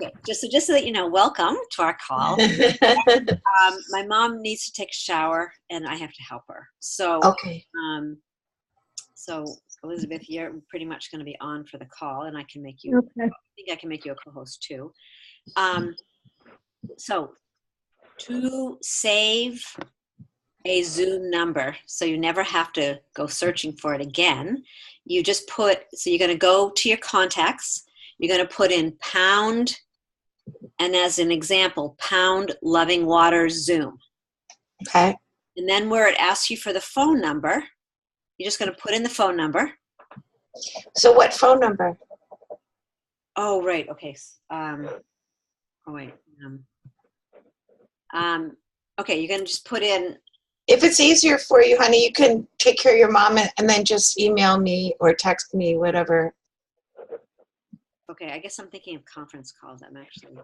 Okay, just so that you know, welcome to our call. My mom needs to take a shower, and I have to help her. So, Okay. So Elizabeth, you're pretty much going to be on for the call, and I can make you. Okay. I think I can make you a co-host too. So to save a Zoom number, so you never have to go searching for it again, you just put. So you're going to go to your contacts. You're going to put in pound, and as an example, pound Loving Waters Zoom. Okay. And then where it asks you for the phone number, you're just going to put in the phone number. So what phone number? Oh, right. Okay. Okay, you're going to just put in. If it's easier for you, honey, you can take care of your mom and then just email me or text me, whatever. Okay, I guess I'm thinking of conference calls. I'm actually,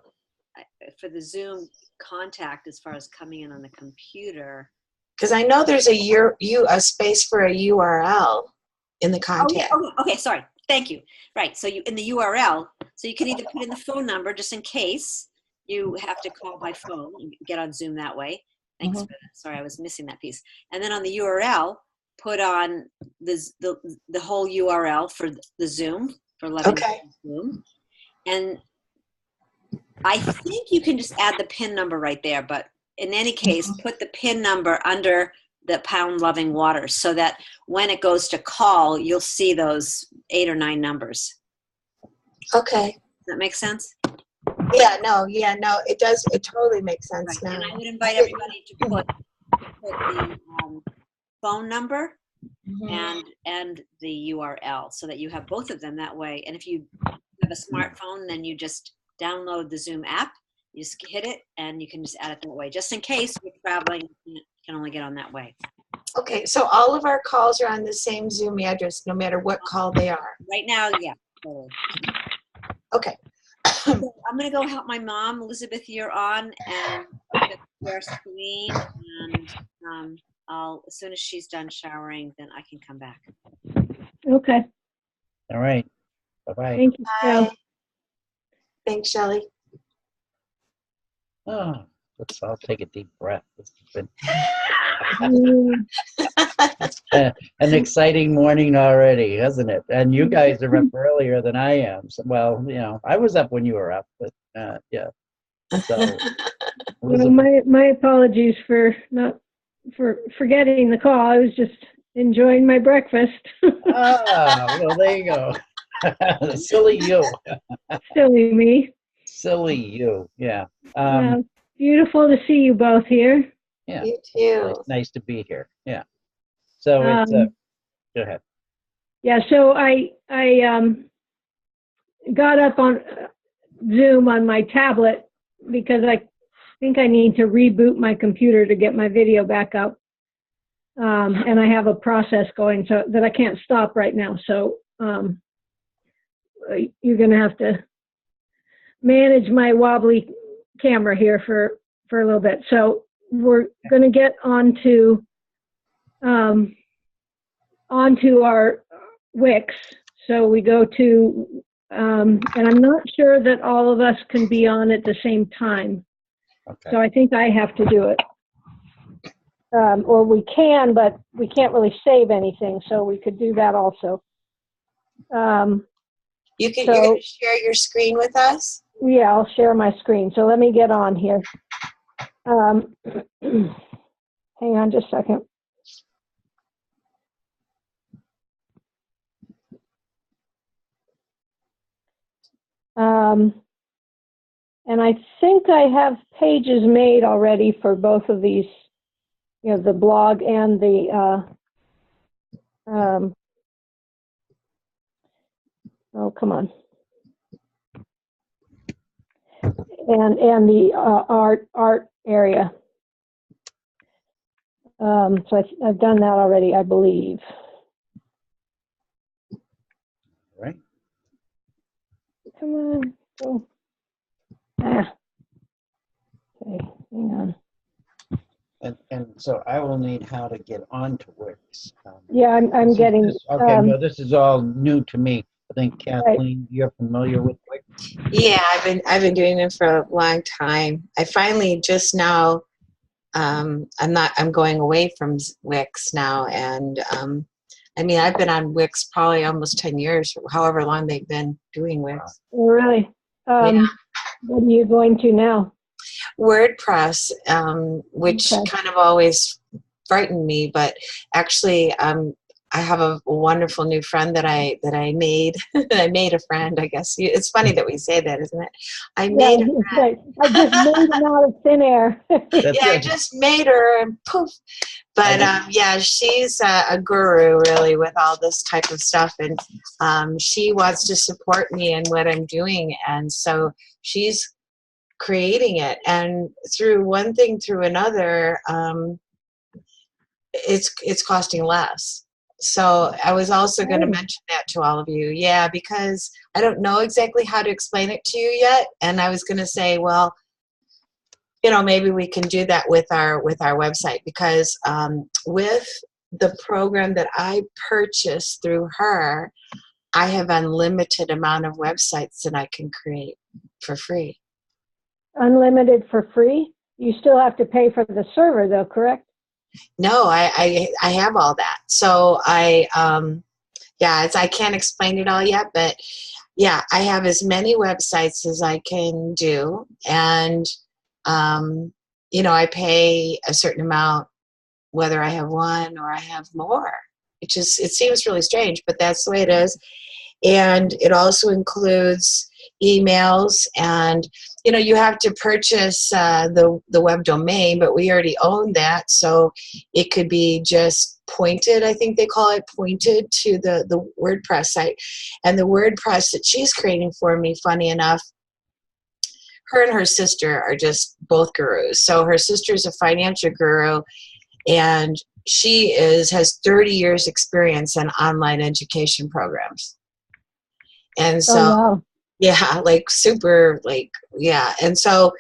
for the Zoom contact as far as coming in on the computer. Because I know there's a space for a URL in the contact. Oh, yeah. Okay, sorry. Thank you. Right, so you in the URL, so you can either put in the phone number just in case you have to call by phone and get on Zoom that way. Thanks for that. Sorry, I was missing that piece. And then on the URL, put on the whole URL for the Zoom, for Loving Zoom. And I think you can just add the PIN number right there, but in any case, put the PIN number under the pound Loving Waters so that when it goes to call, you'll see those 8 or 9 numbers. Okay. Does that make sense? Yeah, no, it does. It totally makes sense now. And I would invite everybody to put the phone number and the URL so that you have both of them that way. And if you have a smartphone, then you just download the Zoom app. You just hit it, and you can just add it that way. Just in case you're traveling, you can only get on that way. Okay, so all of our calls are on the same Zoom address, no matter what call they are. Right now, yeah. Totally. Okay. So I'm going to go help my mom. Elizabeth, you're on, and I'm going to share screen, and as soon as she's done showering, then I can come back. Okay. All right. Bye-bye. Thank you. Bye. Thanks, Shelley. Oh, let's all take a deep breath. This has been an exciting morning already, hasn't it? And you guys are up earlier than I am. So, well, you know, I was up when you were up, but yeah. So, well, my apologies for forgetting the call. I was just enjoying my breakfast. well, there you go. Silly you. Silly me. Silly you. Yeah. Beautiful to see you both here. Yeah. You too. Nice to be here. Yeah. So it's go ahead. Yeah. So I got up on Zoom on my tablet because I think I need to reboot my computer to get my video back up. And I have a process going so that I can't stop right now. So you're going to have to manage my wobbly camera here for a little bit. So we're going to get onto our Wix. So we go to, and I'm not sure that all of us can be on at the same time. Okay. So I think I have to do it. Or we can, but we can't really save anything. So we could do that also. You're going to share your screen with us? Yeah, I'll share my screen. So let me get on here. Hang on just a second. And I think I have pages made already for both of these, you know, the blog and the, oh, come on. And the art area. So I've done that already, I believe. All right. Come on, go. Okay, hang on. And so I will need how to get onto Wix. Yeah, I'm getting. Okay, no, this is all new to me. I think Kathleen, you're familiar with Wix. Yeah, I've been doing them for a long time. I finally just now, I'm going away from Wix now, and I mean, I've been on Wix probably almost 10 years, however long they've been doing Wix. Oh, really? Yeah. What are you going to now? WordPress, which Okay. kind of always frightened me, but actually, I have a wonderful new friend that I made. I made a friend, I guess. It's funny that we say that, isn't it? I Yeah, made a it's right. I just made them out of thin air. That's yeah, I it. just made her and poof. But yeah, she's a guru really with all this type of stuff, and she wants to support me in what I'm doing, and so she's creating it. And through one thing through another, it's costing less. So I was also going to mention that to all of you. Yeah, because I don't know exactly how to explain it to you yet, and I was going to say, well, you know, maybe we can do that with our website, because with the program that I purchased through her, I have unlimited amount of websites that I can create for free. Unlimited for free? You still have to pay for the server though, correct? No, I have all that. So yeah, I can't explain it all yet, but yeah, I have as many websites as I can do, and you know, I pay a certain amount whether I have one or I have more. It seems really strange, but that's the way it is. And it also includes emails, and you know, you have to purchase the web domain, but we already own that, so it could be just pointed, I think they call it, pointed to the WordPress site. And the WordPress that she's creating for me, funny enough, her and her sister are just both gurus. So her sister's a financial guru, and she has 30 years experience in online education programs. And so, Oh, wow. yeah, like super, like, yeah. And so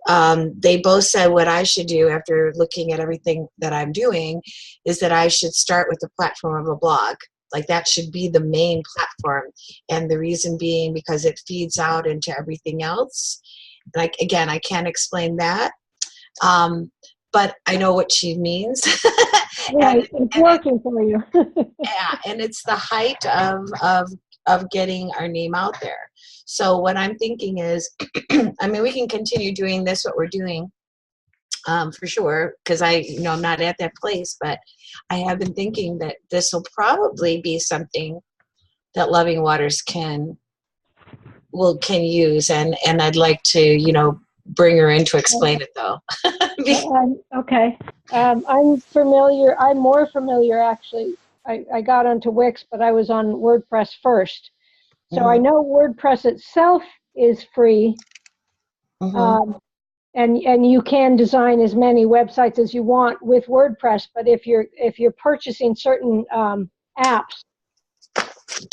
they both said what I should do after looking at everything that I'm doing is that I should start with the platform of a blog. Like that should be the main platform. And the reason being because it feeds out into everything else. Like, again, I can't explain that. But I know what she means. Right, it's working for you. Yeah, and it's the height of getting our name out there. So what I'm thinking is, I mean, we can continue doing this, what we're doing, for sure, because you know, I'm not at that place, but I have been thinking that this will probably be something that Loving Waters can use, and I'd like to, you know, bring her in to explain it though. Okay. I'm familiar. I'm more familiar, actually. I got onto Wix, but I was on WordPress first. So I know WordPress itself is free. And you can design as many websites as you want with WordPress. But if you're purchasing certain apps,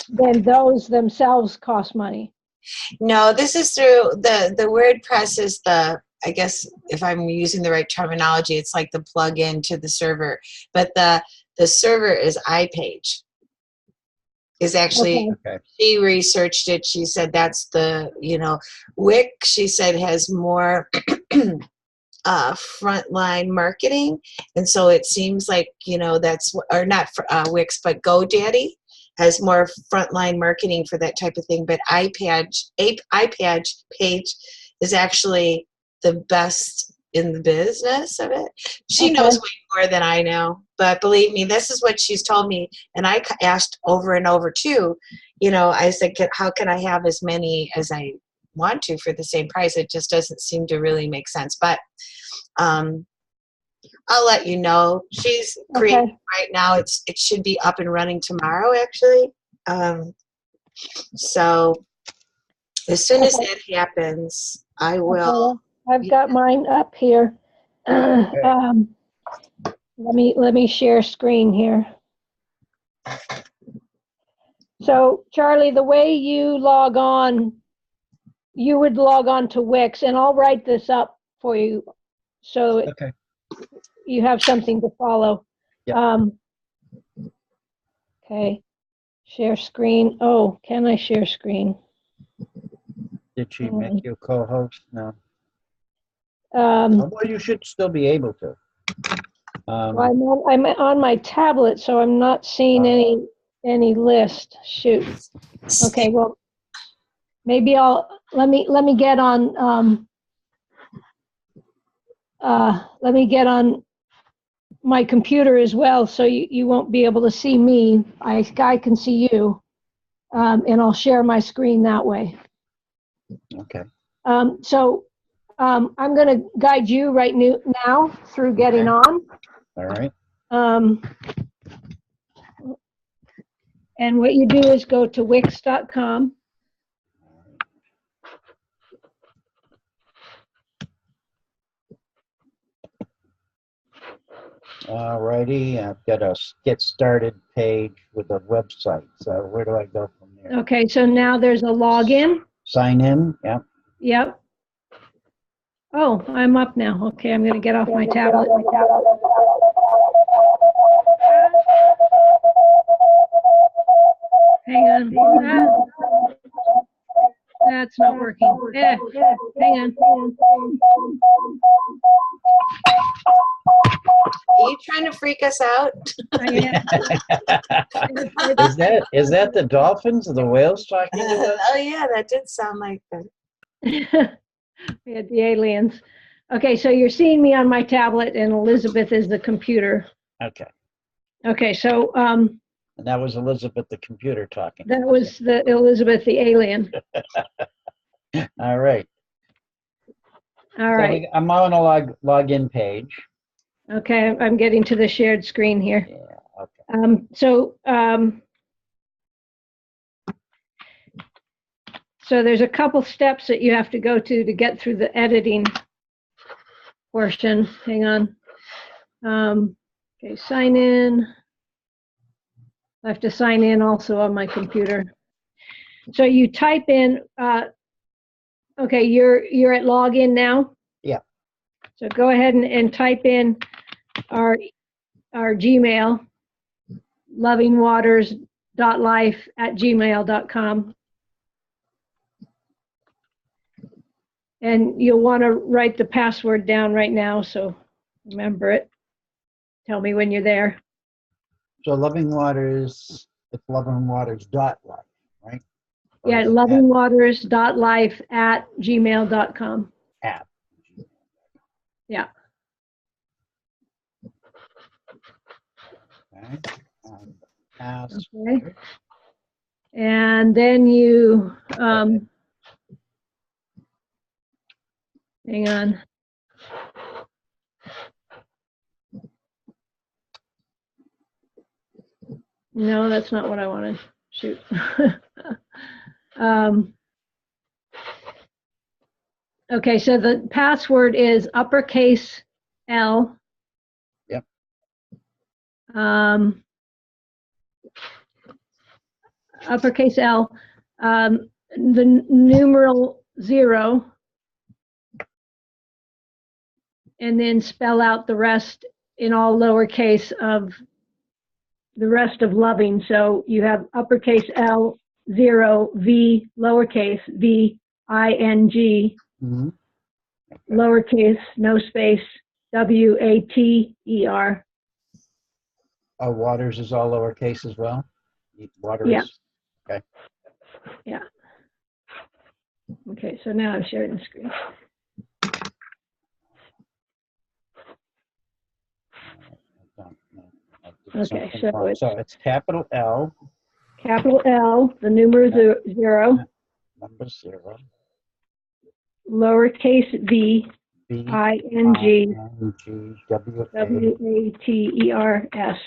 then those themselves cost money. No, this is through the WordPress is I guess if I'm using the right terminology, it's like the plug-in to the server. But the server is iPage. Is actually, Okay. she researched it. She said that's the, you know, Wix, she said, has more frontline marketing. And so it seems like, you know, that's, or not Wix, but GoDaddy has more frontline marketing for that type of thing. But iPage page is actually the best in the business of it. She knows way more than I know, but believe me, this is what she's told me. And I asked over and over too, you know, I said, how can I have as many as I want to for the same price? It just doesn't seem to really make sense. But I'll let you know. She's creating right now. It should be up and running tomorrow, actually. So as soon as that happens, I will. I've got mine up here. Let me share screen here. So Charlie, the way you log on, you would log on to Wix, and I'll write this up for you so you have something to follow. Yep. Okay, share screen. Oh, can I share screen? Did she make you co-host? No. Um, Well, you should still be able to. well, I'm on my tablet, so I'm not seeing any list. Shoot. Okay, well, maybe let me get on let me get on my computer as well, so you won't be able to see me. I can see you, and I'll share my screen that way. Okay. So I'm going to guide you right now through getting on. All right. And what you do is go to wix.com. All righty. I've got a get started page with a website. So where do I go from there? Okay, so now there's a login. Sign in. Yeah. Yep. Oh, I'm up now. Okay, I'm going to get off my tablet. Hang on. That's not working. Hang on. Are you trying to freak us out? Is that the dolphins or the whales talking to us? Oh yeah, that did sound like that. We had the aliens. Okay, so you're seeing me on my tablet, and Elizabeth is the computer. Okay. Okay, so And that was Elizabeth, the computer, talking. that was the Elizabeth, the alien. All right. All right. So I'm on a login page. Okay, I'm getting to the shared screen here. Yeah. Okay. So there's a couple steps that you have to go to get through the editing portion. Hang on. Okay, sign in. I have to sign in also on my computer. So you type in, okay, you're at login now? Yeah. So go ahead and type in our Gmail, lovingwaters.life@gmail.com. And you'll want to write the password down right now, so remember it. Tell me when you're there. So Loving Waters, it's lovingwaters.life, right? Or Yeah, is it lovingwaters.life@gmail.com. at? Yeah. Okay. Pass. Okay. And then you, hang on. No, that's not what I wanted. Shoot. Okay, so the password is uppercase L. Yep. Uppercase L, the numeral 0, and then spell out the rest in all lowercase of the rest of loving. So you have uppercase L, 0, V, lowercase V, I-N-G, Mm-hmm. Okay. lowercase, no space, W-A-T-E-R. Oh, Waters is all lowercase as well? Waters? Yeah. Okay. Yeah. Okay, so now I'm sharing the screen. Okay, so it's capital L. Capital L, the numeral 0. Number 0. Lowercase v, I-N-G, W-A-T-E-R-S.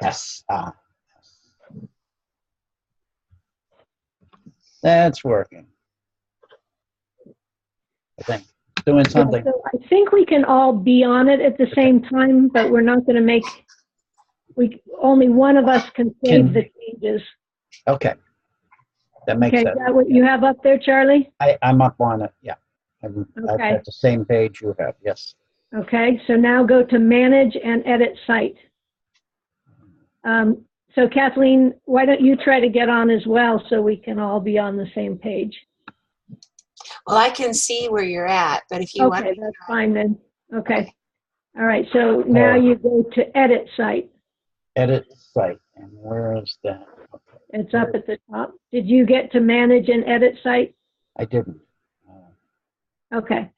S. That's working. I think. Doing something. Yeah, so I think we can all be on it at the same time, but we're not going to make, only one of us can save the changes. Okay. That makes sense. Is that what you have up there, Charlie? I'm up on it, yeah. I've Okay. got the same page you have, yes. Okay, so now go to Manage and Edit Site. So Kathleen, why don't you try to get on as well so we can all be on the same page? Well, I can see where you're at, but if you want Okay, to. that's fine then. Okay. All right, so now you go to edit site. Edit site. And where is that? Okay. It's up at the top. Did you get to manage and edit site? I didn't. Okay.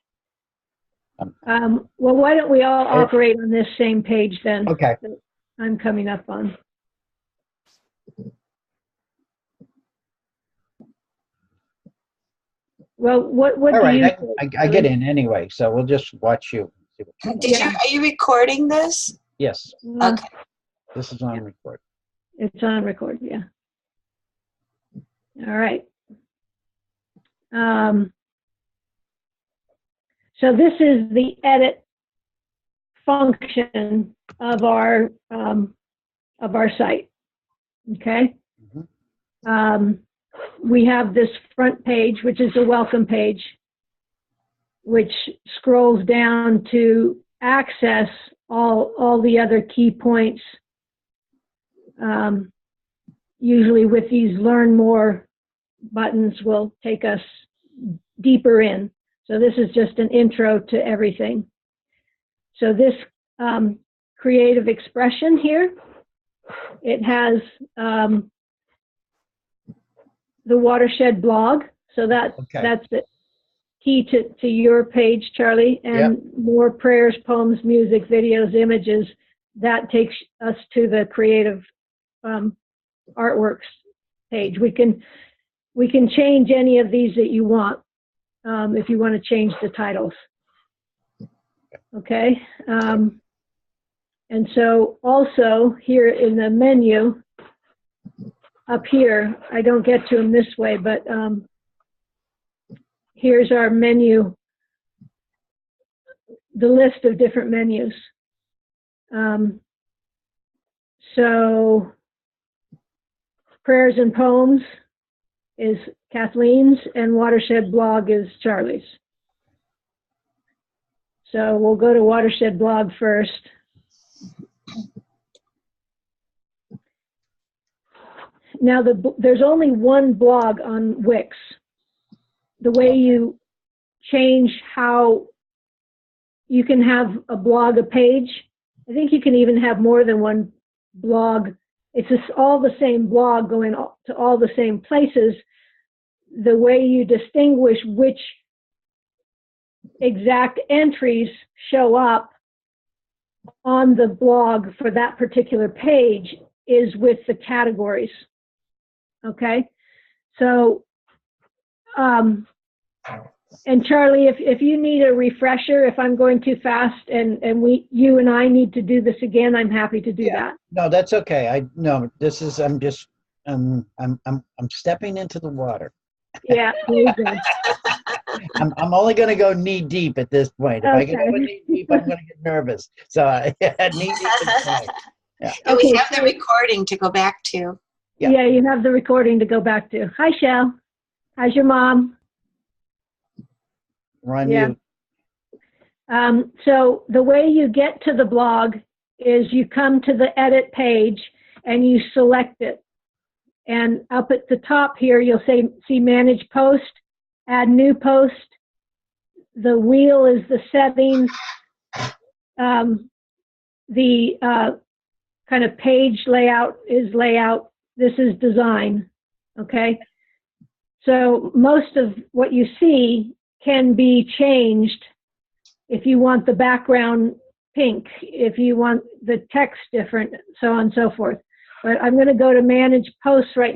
Um, Well, why don't we all operate on this same page then? Okay. That I'm coming up on. Well, what All do right, you I get in anyway, so we'll just watch you. Are you recording this? Yes, Okay. this is on record. It's on record, yeah. All right. So this is the edit function of our site. Okay. We have this front page, which is the welcome page, which scrolls down to access all the other key points. Usually with these learn more buttons will take us deeper in. So this is just an intro to everything. So this creative expression here, it has the watershed blog. So that's the key to your page, Charlie, and more prayers, poems, music, videos, images. That takes us to the creative artworks page. We can change any of these that you want if you want to change the titles. Okay. And so also here in the menu up here, I don't get to them this way, but here's our menu, the list of different menus. So prayers and poems is Kathleen's and watershed blog is Charlie's. So we'll go to watershed blog first. Now there's only one blog on Wix. The way you change how you can have a blog, a page, I think you can even have more than one blog. It's just all the same blog going to all the same places. The way you distinguish which exact entries show up on the blog for that particular page is with the categories. Okay, so and Charlie, if you need a refresher, if I'm going too fast and you and I need to do this again, I'm happy to do that. No, that's okay. I'm just I'm stepping into the water. Yeah, please. I'm only going to go knee deep at this point. If I get over knee deep, I'm going to get nervous. So knee deep is fine. Yeah. And we have the recording to go back to. Yeah, you have the recording to go back to. Hi, Shell. How's your mom? We're on mute. So the way you get to the blog is you come to the edit page and you select it. And up at the top here, you'll see manage post, add new post. The wheel is the settings. The kind of page layout is layout. This is design, okay? So most of what you see can be changed if you want the background pink, if you want the text different, so on and so forth. But I'm going to go to manage posts right